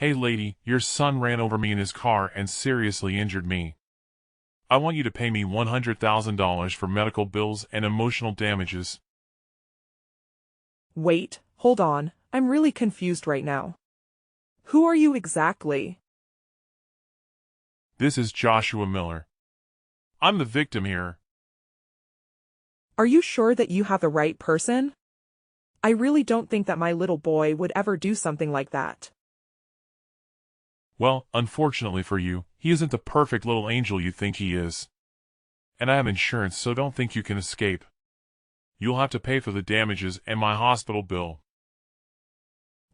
Hey lady, your son ran over me in his car and seriously injured me. I want you to pay me $100,000 for medical bills and emotional damages. Wait, hold on, I'm really confused right now. Who are you exactly? This is Joshua Miller. I'm the victim here. Are you sure that you have the right person? I really don't think that my little boy would ever do something like that. Well, unfortunately for you, he isn't the perfect little angel you think he is. And I have insurance, so don't think you can escape. You'll have to pay for the damages and my hospital bill.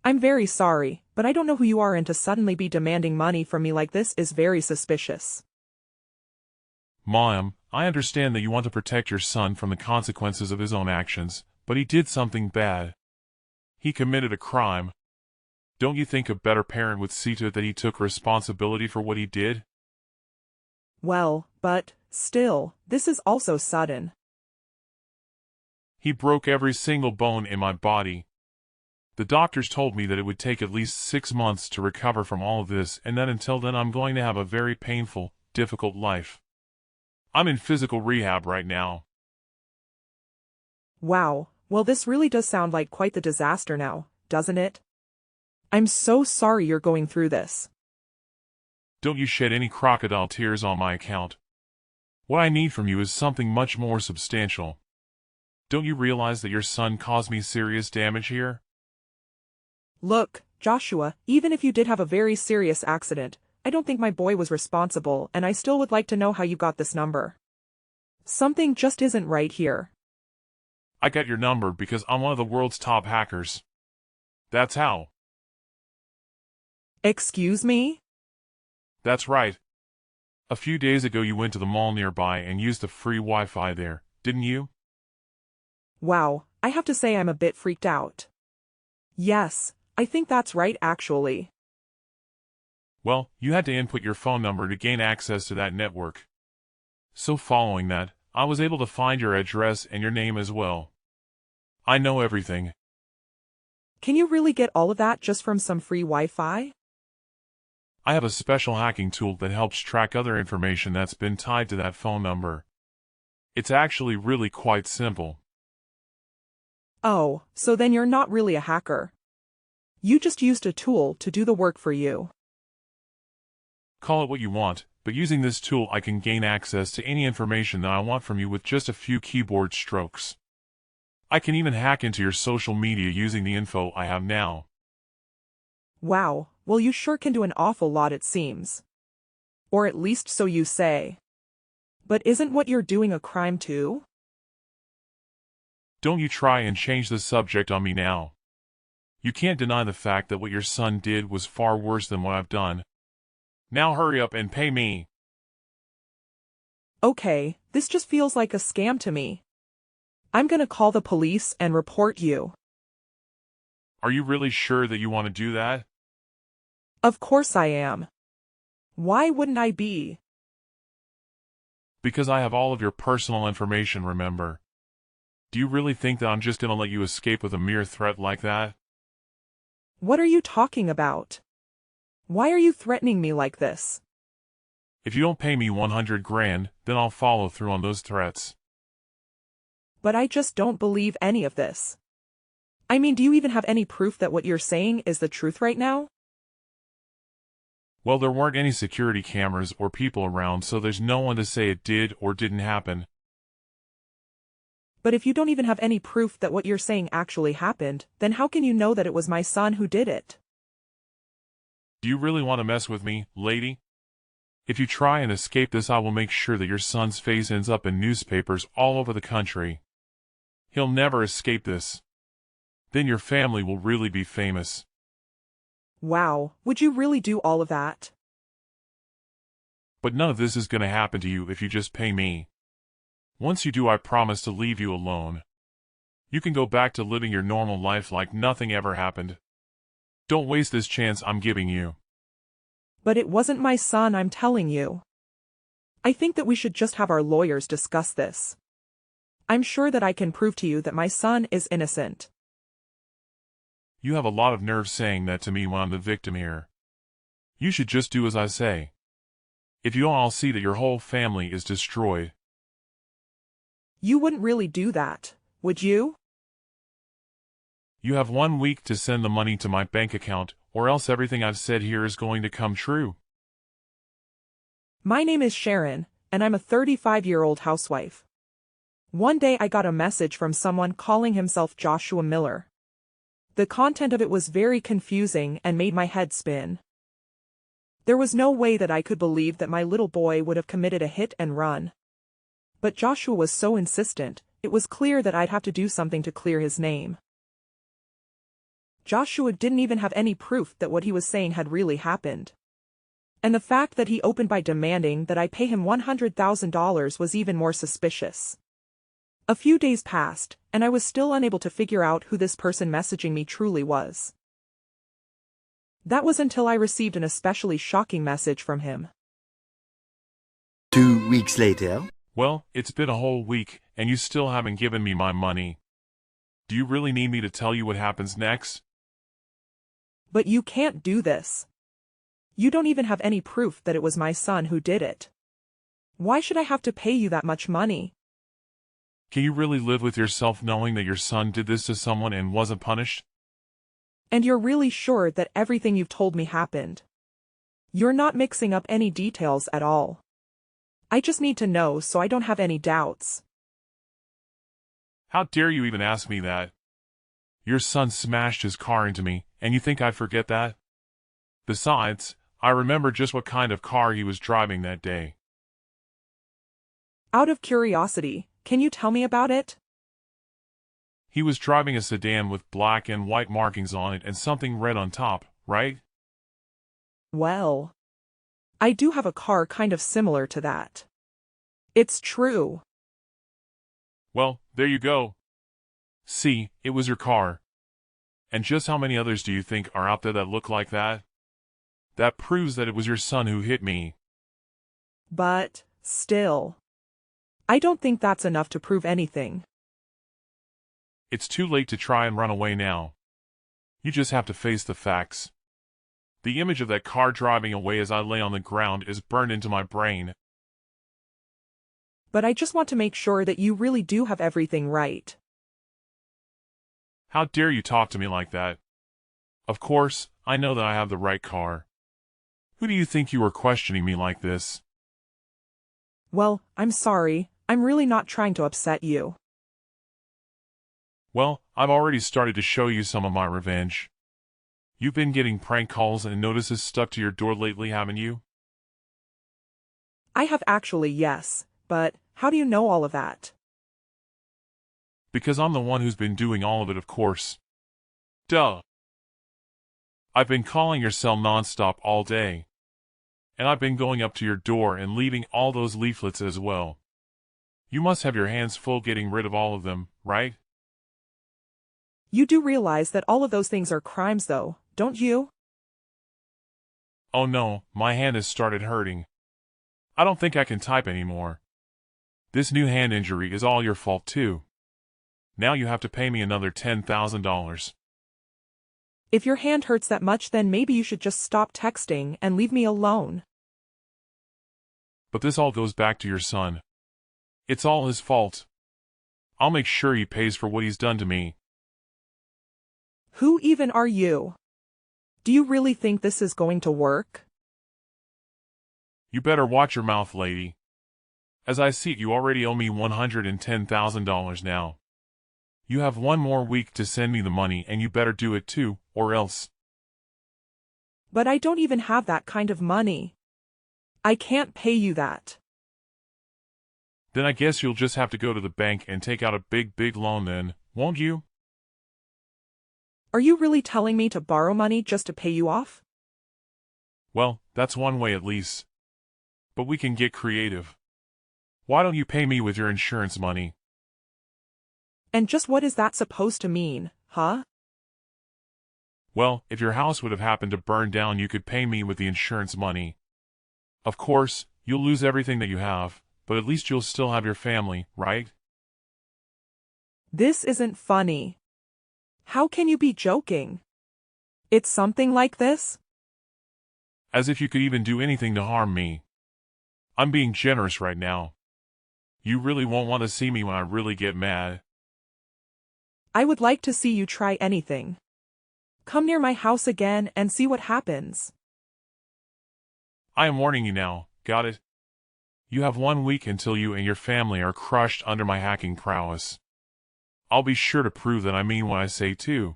I'm very sorry, but I don't know who you are, and to suddenly be demanding money from me like this is very suspicious. Mom, I understand that you want to protect your son from the consequences of his own actions, but he did something bad. He committed a crime. Don't you think a better parent would see to it that he took responsibility for what he did? Well, but, still, this is also sudden. He broke every single bone in my body. The doctors told me that it would take at least 6 months to recover from all of this, and that until then I'm going to have a very painful, difficult life. I'm in physical rehab right now. Wow, well, this really does sound like quite the disaster now, doesn't it? I'm so sorry you're going through this. Don't you shed any crocodile tears on my account. What I need from you is something much more substantial. Don't you realize that your son caused me serious damage here? Look, Joshua, even if you did have a very serious accident, I don't think my boy was responsible, and I still would like to know how you got this number. Something just isn't right here. I got your number because I'm one of the world's top hackers. That's how. Excuse me? That's right. A few days ago you went to the mall nearby and used the free Wi-Fi there, didn't you? Wow, I have to say I'm a bit freaked out. Yes, I think that's right actually. Well, you had to input your phone number to gain access to that network. So following that, I was able to find your address and your name as well. I know everything. Can you really get all of that just from some free Wi-Fi? I have a special hacking tool that helps track other information that's been tied to that phone number. It's actually really quite simple. Oh, so then you're not really a hacker. You just used a tool to do the work for you. Call it what you want, but using this tool I can gain access to any information that I want from you with just a few keyboard strokes. I can even hack into your social media using the info I have now. Wow, well, you sure can do an awful lot, it seems. Or at least so you say. But isn't what you're doing a crime too? Don't you try and change the subject on me now. You can't deny the fact that what your son did was far worse than what I've done. Now hurry up and pay me. Okay, this just feels like a scam to me. I'm gonna call the police and report you. Are you really sure that you want to do that? Of course I am. Why wouldn't I be? Because I have all of your personal information, remember. Do you really think that I'm just gonna let you escape with a mere threat like that? What are you talking about? Why are you threatening me like this? If you don't pay me 100 grand, then I'll follow through on those threats. But I just don't believe any of this. I mean, do you even have any proof that what you're saying is the truth right now? Well, there weren't any security cameras or people around, so there's no one to say it did or didn't happen. But if you don't even have any proof that what you're saying actually happened, then how can you know that it was my son who did it? Do you really want to mess with me, lady? If you try and escape this, I will make sure that your son's face ends up in newspapers all over the country. He'll never escape this. Then your family will really be famous. Wow, would you really do all of that? But none of this is going to happen to you if you just pay me. Once you do, I promise to leave you alone. You can go back to living your normal life like nothing ever happened. Don't waste this chance I'm giving you. But it wasn't my son, I'm telling you. I think that we should just have our lawyers discuss this. I'm sure that I can prove to you that my son is innocent. You have a lot of nerve saying that to me when I'm the victim here. You should just do as I say. If you don't, I'll see that your whole family is destroyed. You wouldn't really do that, would you? You have 1 week to send the money to my bank account, or else everything I've said here is going to come true. My name is Sharon, and I'm a 35-year-old housewife. One day I got a message from someone calling himself Joshua Miller. The content of it was very confusing and made my head spin. There was no way that I could believe that my little boy would have committed a hit and run. But Joshua was so insistent, it was clear that I'd have to do something to clear his name. Joshua didn't even have any proof that what he was saying had really happened. And the fact that he opened by demanding that I pay him $100,000 was even more suspicious. A few days passed, and I was still unable to figure out who this person messaging me truly was. That was until I received an especially shocking message from him. 2 weeks later. Well, it's been a whole week, and you still haven't given me my money. Do you really need me to tell you what happens next? But you can't do this. You don't even have any proof that it was my son who did it. Why should I have to pay you that much money? Can you really live with yourself knowing that your son did this to someone and wasn't punished? And you're really sure that everything you've told me happened? You're not mixing up any details at all. I just need to know so I don't have any doubts. How dare you even ask me that? Your son smashed his car into me, and you think I'd forget that? Besides, I remember just what kind of car he was driving that day. Out of curiosity, can you tell me about it? He was driving a sedan with black and white markings on it and something red on top, right? Well, I do have a car kind of similar to that. It's true. Well, there you go. See, it was your car. And just how many others do you think are out there that look like that? That proves that it was your son who hit me. But, still, I don't think that's enough to prove anything. It's too late to try and run away now. You just have to face the facts. The image of that car driving away as I lay on the ground is burned into my brain. But I just want to make sure that you really do have everything right. How dare you talk to me like that? Of course, I know that I have the right car. Who do you think you are questioning me like this? Well, I'm sorry, I'm really not trying to upset you. Well, I've already started to show you some of my revenge. You've been getting prank calls and notices stuck to your door lately, haven't you? I have actually, yes, but how do you know all of that? Because I'm the one who's been doing all of it, of course. Duh. I've been calling your cell nonstop all day. And I've been going up to your door and leaving all those leaflets as well. You must have your hands full getting rid of all of them, right? You do realize that all of those things are crimes though, don't you? Oh no, my hand has started hurting. I don't think I can type anymore. This new hand injury is all your fault too. Now you have to pay me another $10,000. If your hand hurts that much, then maybe you should just stop texting and leave me alone. But this all goes back to your son. It's all his fault. I'll make sure he pays for what he's done to me. Who even are you? Do you really think this is going to work? You better watch your mouth, lady. As I see it, you already owe me $110,000 now. You have 1 more week to send me the money, and you better do it too, or else. But I don't even have that kind of money. I can't pay you that. Then I guess you'll just have to go to the bank and take out a big loan then, won't you? Are you really telling me to borrow money just to pay you off? Well, that's one way at least. But we can get creative. Why don't you pay me with your insurance money? And just what is that supposed to mean, huh? Well, if your house would have happened to burn down, you could pay me with the insurance money. Of course, you'll lose everything that you have, but at least you'll still have your family, right? This isn't funny. How can you be joking? It's something like this? As if you could even do anything to harm me. I'm being generous right now. You really won't want to see me when I really get mad. I would like to see you try anything. Come near my house again and see what happens. I am warning you now, got it? You have 1 week until you and your family are crushed under my hacking prowess. I'll be sure to prove that I mean what I say too.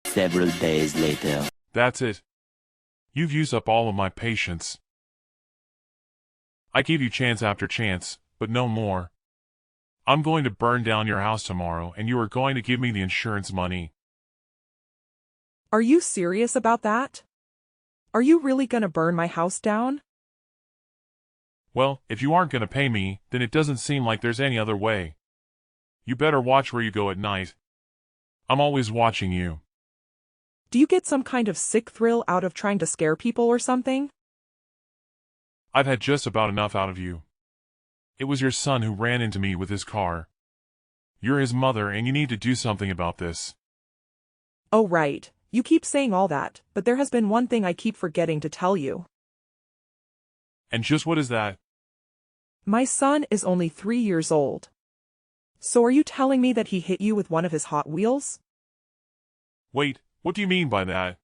Several days later. That's it. You've used up all of my patience. I gave you chance after chance, but no more. I'm going to burn down your house tomorrow and you are going to give me the insurance money. Are you serious about that? Are you really gonna burn my house down? Well, if you aren't going to pay me, then it doesn't seem like there's any other way. You better watch where you go at night. I'm always watching you. Do you get some kind of sick thrill out of trying to scare people or something? I've had just about enough out of you. It was your son who ran into me with his car. You're his mother and you need to do something about this. Oh right, you keep saying all that, but there has been one thing I keep forgetting to tell you. And just what is that? My son is only 3 years old. So are you telling me that he hit you with one of his Hot Wheels? Wait, what do you mean by that?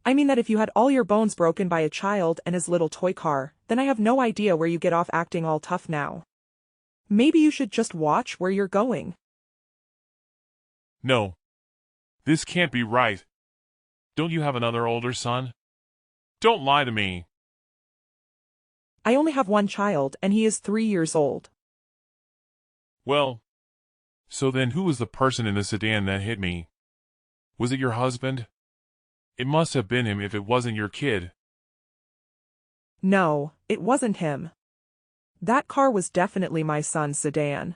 I mean that if you had all your bones broken by a child and his little toy car, then I have no idea where you get off acting all tough now. Maybe you should just watch where you're going. No. This can't be right. Don't you have another older son? Don't lie to me. I only have one child and he is 3 years old. Well, so then who was the person in the sedan that hit me? Was it your husband? It must have been him if it wasn't your kid. No, it wasn't him. That car was definitely my son's sedan.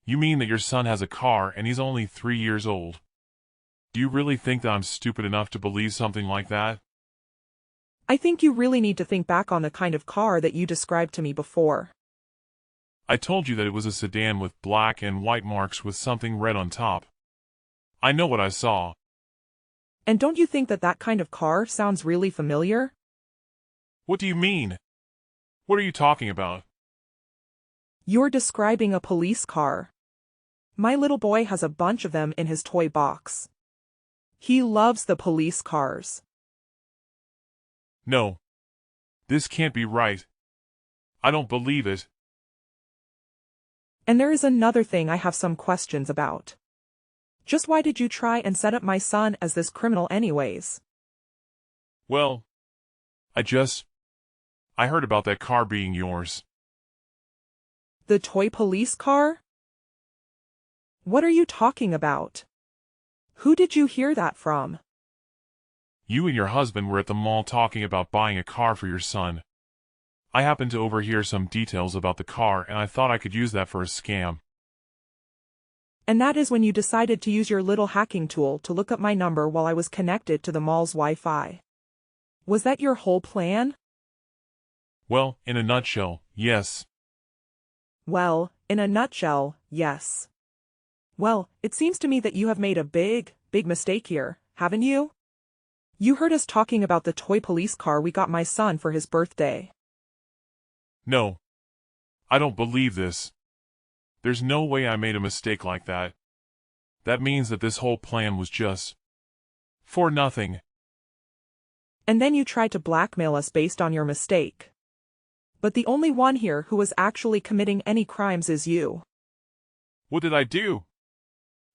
You mean that your son has a car and he's only 3 years old? Do you really think that I'm stupid enough to believe something like that? I think you really need to think back on the kind of car that you described to me before. I told you that it was a sedan with black and white marks with something red on top. I know what I saw. And don't you think that that kind of car sounds really familiar? What do you mean? What are you talking about? You're describing a police car. My little boy has a bunch of them in his toy box. He loves the police cars. No. This can't be right. I don't believe it. And there is another thing I have some questions about. Just why did you try and set up my son as this criminal anyways? Well, I heard about that car being yours. The toy police car? What are you talking about? Who did you hear that from? You and your husband were at the mall talking about buying a car for your son. I happened to overhear some details about the car and I thought I could use that for a scam. And that is when you decided to use your little hacking tool to look up my number while I was connected to the mall's Wi-Fi. Was that your whole plan? Well, in a nutshell, yes. Well, in a nutshell, yes. Well, it seems to me that you have made a big mistake here, haven't you? You heard us talking about the toy police car we got my son for his birthday. No. I don't believe this. There's no way I made a mistake like that. That means that this whole plan was just for nothing. And then you tried to blackmail us based on your mistake. But the only one here who was actually committing any crimes is you. What did I do?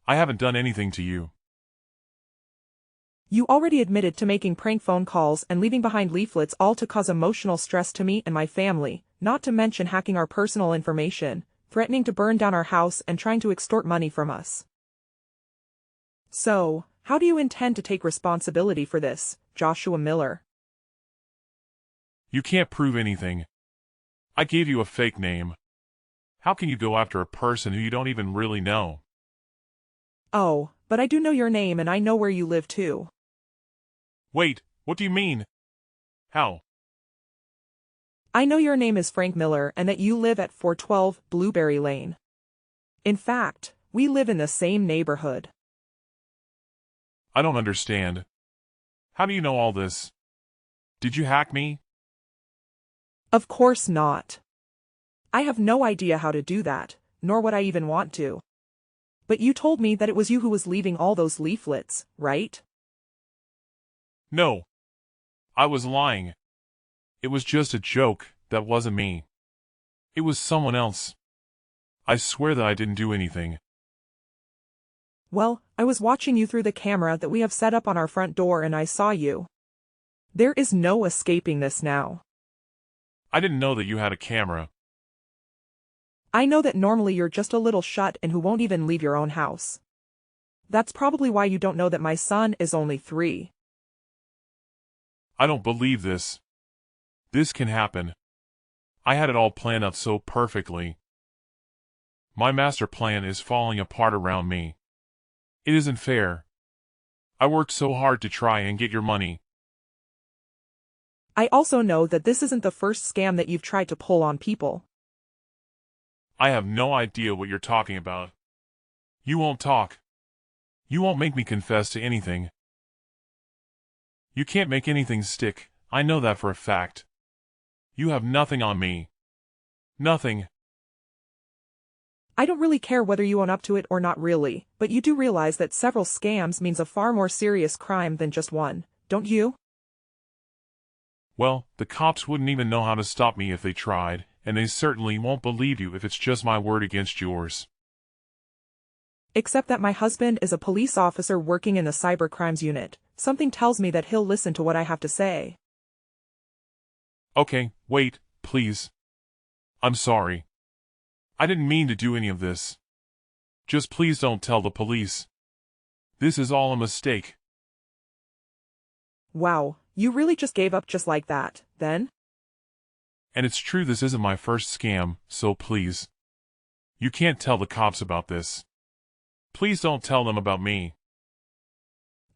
I haven't done anything to you. You already admitted to making prank phone calls and leaving behind leaflets, all to cause emotional stress to me and my family, not to mention hacking our personal information, threatening to burn down our house and trying to extort money from us. So, how do you intend to take responsibility for this, Joshua Miller? You can't prove anything. I gave you a fake name. How can you go after a person who you don't even really know? Oh, but I do know your name and I know where you live too. Wait, what do you mean? How? I know your name is Frank Miller and that you live at 412 Blueberry Lane. In fact, we live in the same neighborhood. I don't understand. How do you know all this? Did you hack me? Of course not. I have no idea how to do that, nor would I even want to. But you told me that it was you who was leaving all those leaflets, right? No. I was lying. It was just a joke, that wasn't me. It was someone else. I swear that I didn't do anything. Well, I was watching you through the camera that we have set up on our front door and I saw you. There is no escaping this now. I didn't know that you had a camera. I know that normally you're just a little shut and who won't even leave your own house. That's probably why you don't know that my son is only 3. I don't believe this. This can happen. I had it all planned out so perfectly. My master plan is falling apart around me. It isn't fair. I worked so hard to try and get your money. I also know that this isn't the first scam that you've tried to pull on people. I have no idea what you're talking about. You won't talk. You won't make me confess to anything. You can't make anything stick, I know that for a fact. You have nothing on me. Nothing. I don't really care whether you own up to it or not really, but you do realize that several scams means a far more serious crime than just one, don't you? Well, the cops wouldn't even know how to stop me if they tried, and they certainly won't believe you if it's just my word against yours. Except that my husband is a police officer working in the cybercrimes unit. Something tells me that he'll listen to what I have to say. Okay, wait, please. I'm sorry. I didn't mean to do any of this. Just please don't tell the police. This is all a mistake. Wow, you really just gave up just like that, then? And it's true this isn't my first scam, so please. You can't tell the cops about this. Please don't tell them about me.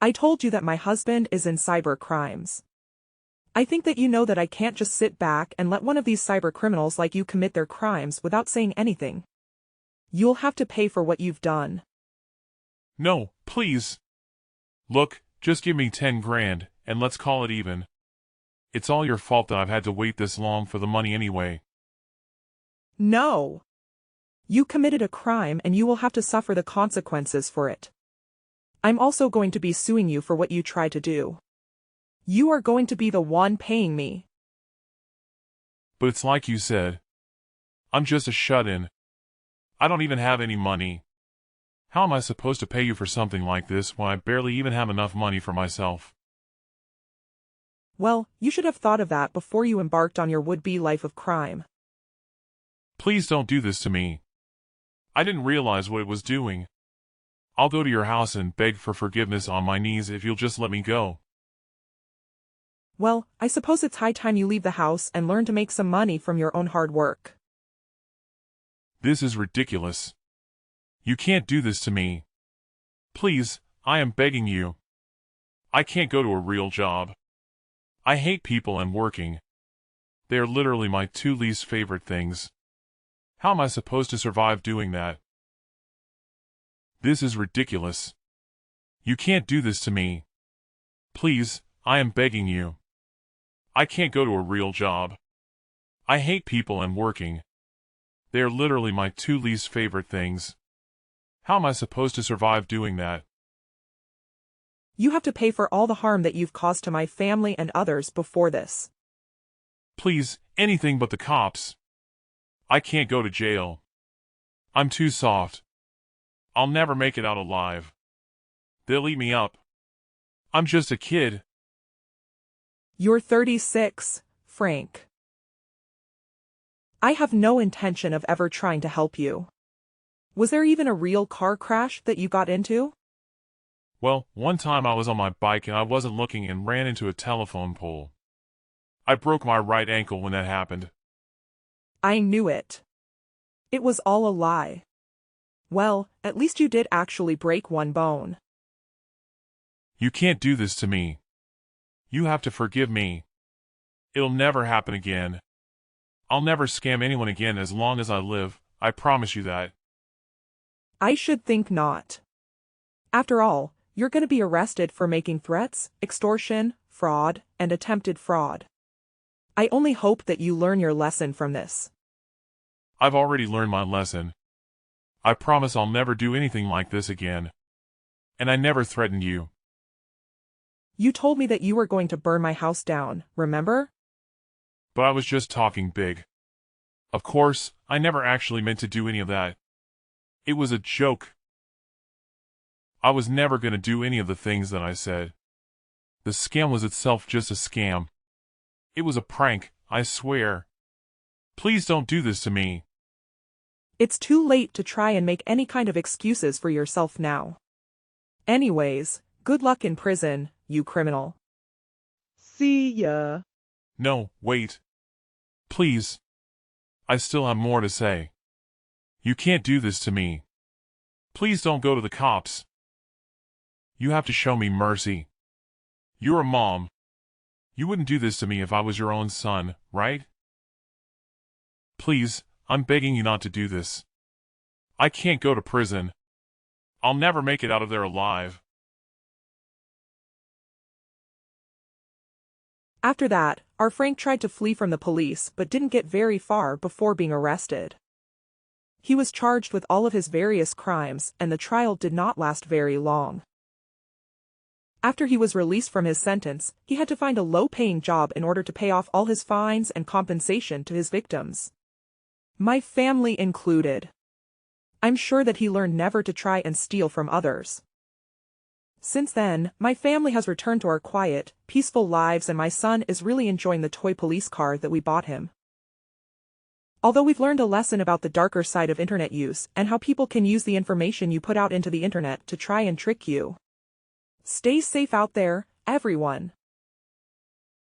I told you that my husband is in cyber crimes. I think that you know that I can't just sit back and let one of these cyber criminals like you commit their crimes without saying anything. You'll have to pay for what you've done. No, please. Look, just give me 10 grand, and let's call it even. It's all your fault that I've had to wait this long for the money anyway. No. You committed a crime and you will have to suffer the consequences for it. I'm also going to be suing you for what you tried to do. You are going to be the one paying me. But it's like you said. I'm just a shut-in. I don't even have any money. How am I supposed to pay you for something like this when I barely even have enough money for myself? Well, you should have thought of that before you embarked on your would-be life of crime. Please don't do this to me. I didn't realize what it was doing. I'll go to your house and beg for forgiveness on my knees if you'll just let me go. Well, I suppose it's high time you leave the house and learn to make some money from your own hard work. This is ridiculous. You can't do this to me. Please, I am begging you. I can't go to a real job. I hate people and working. They are literally my 2 least favorite things. How am I supposed to survive doing that? This is ridiculous. You can't do this to me. Please, I am begging you. I can't go to a real job. I hate people and working. They are literally my 2 least favorite things. How am I supposed to survive doing that? You have to pay for all the harm that you've caused to my family and others before this. Please, anything but the cops. I can't go to jail. I'm too soft. I'll never make it out alive. They'll eat me up. I'm just a kid. You're 36, Frank. I have no intention of ever trying to help you. Was there even a real car crash that you got into? Well, one time I was on my bike and I wasn't looking and ran into a telephone pole. I broke my right ankle when that happened. I knew it. It was all a lie. Well, at least you did actually break one bone. You can't do this to me. You have to forgive me. It'll never happen again. I'll never scam anyone again as long as I live, I promise you that. I should think not. After all, you're gonna be arrested for making threats, extortion, fraud, and attempted fraud. I only hope that you learn your lesson from this. I've already learned my lesson. I promise I'll never do anything like this again. And I never threatened you. You told me that you were going to burn my house down, remember? But I was just talking big. Of course, I never actually meant to do any of that. It was a joke. I was never going to do any of the things that I said. The scam was itself just a scam. It was a prank, I swear. Please don't do this to me. It's too late to try and make any kind of excuses for yourself now. Anyways, good luck in prison, you criminal. See ya. No, wait. Please. I still have more to say. You can't do this to me. Please don't go to the cops. You have to show me mercy. You're a mom. You wouldn't do this to me if I was your own son, right? Please, I'm begging you not to do this. I can't go to prison. I'll never make it out of there alive. After that, our Frank tried to flee from the police but didn't get very far before being arrested. He was charged with all of his various crimes, and the trial did not last very long. After he was released from his sentence, he had to find a low-paying job in order to pay off all his fines and compensation to his victims. My family included. I'm sure that he learned never to try and steal from others. Since then, my family has returned to our quiet, peaceful lives, and my son is really enjoying the toy police car that we bought him. Although we've learned a lesson about the darker side of internet use and how people can use the information you put out into the internet to try and trick you. Stay safe out there, everyone.